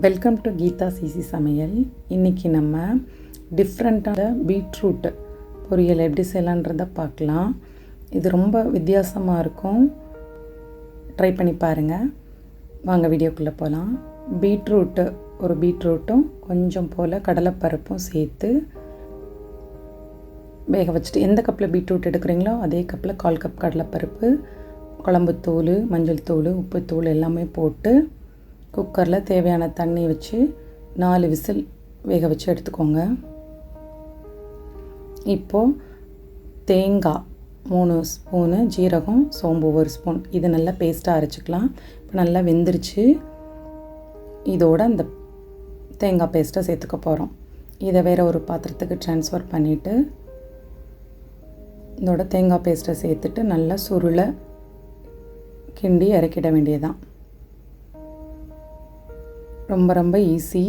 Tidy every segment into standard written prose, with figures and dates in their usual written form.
Welcome to Geetha CC சமையல். இன்றைக்கி நம்ம டிஃப்ரெண்ட்டான பீட்ரூட் பொரியல் எப்படி செய்யலான்றதை பார்க்கலாம். இது ரொம்ப வித்தியாசமாக இருக்கும், ட்ரை பண்ணி பாருங்கள். வாங்க வீடியோக்குள்ளே போகலாம். ஒரு பீட்ரூட்டும் கொஞ்சம் போல் கடலைப்பருப்பும் சேர்த்து வேக வச்சுட்டு, எந்த கப்பில் பீட்ரூட் எடுக்கிறீங்களோ அதே கப்பில் 1/4 கப் கடலைப்பருப்பு, குழம்புத்தூள், மஞ்சள் தூள், உப்புத்தூள் எல்லாமே போட்டு குக்கரில் தேவையான தண்ணி வச்சு 4 விசில் வேக வச்சு எடுத்துக்கோங்க. இப்போது தேங்காய் 3 ஸ்பூனு, ஜீரகம், சோம்பு 1 ஸ்பூன், இது நல்லா பேஸ்ட்டாக அரைச்சிக்கலாம். இப்போ நல்லா வெந்துருச்சு. இதோட அந்த தேங்காய் பேஸ்ட்டை சேர்த்துக்க போகிறோம். இதை வேறு ஒரு பாத்திரத்துக்கு ட்ரான்ஸ்ஃபர் பண்ணிவிட்டு இதோட தேங்காய் பேஸ்ட்டை சேர்த்துட்டு நல்லா சுருளை கிண்டி இறக்கிட வேண்டியதுதான். ரொம்ப ரொம்ப ஈஸி.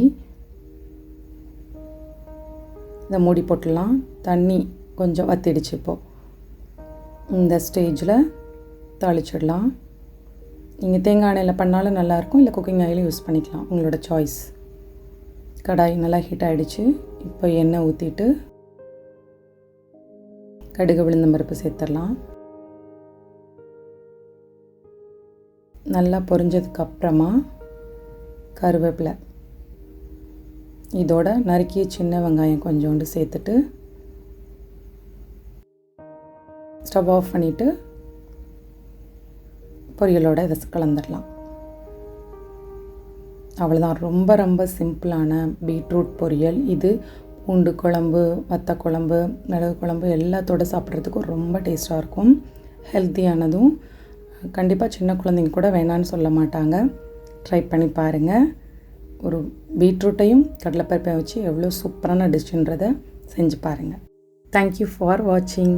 இதை மூடி போட்டுடலாம். தண்ணி கொஞ்சம் வத்திடுச்சு. இப்போது இந்த ஸ்டேஜில் தாளிச்சிடலாம். நீங்கள் தேங்காய் எண்ணெயில் பண்ணாலும் நல்லாயிருக்கும், இல்லை குக்கிங் ஆயிலும் யூஸ் பண்ணிக்கலாம், உங்களோட சாய்ஸ். கடாய் நல்லா ஹீட் ஆகிடுச்சு. இப்போ எண்ணெய் ஊற்றிட்டு கடுகு, உளுந்தம்பருப்பு சேர்த்துடலாம். நல்லா பொரிஞ்சதுக்கப்புறமா கருவேப்பிலை, இதோட நறுக்கிய சின்ன வெங்காயம் கொஞ்சோண்டு சேர்த்துட்டு ஸ்டவ் ஆஃப் பண்ணிவிட்டு பொரியலோட இதை கலந்துடலாம். அவ்வளோதான். ரொம்ப ரொம்ப சிம்பிளான பீட்ரூட் பொரியல். இது பூண்டு குழம்பு, வத்த குழம்பு, மிளகு குழம்பு எல்லாத்தோடு சாப்பிட்றதுக்கும் ரொம்ப டேஸ்ட்டாக இருக்கும். ஹெல்த்தியானதும். கண்டிப்பாக சின்ன குழந்தைங்க கூட வேணான்னு சொல்ல மாட்டாங்க. ட்ரை பண்ணி பாருங்கள். ஒரு பீட்ரூட்டையும் கடலைப்பருப்பையும் வச்சு எவ்வளோ சூப்பரான டிஷ்ன்றதை செஞ்சு பாருங்கள். தேங்க்யூ ஃபார் வாட்சிங்.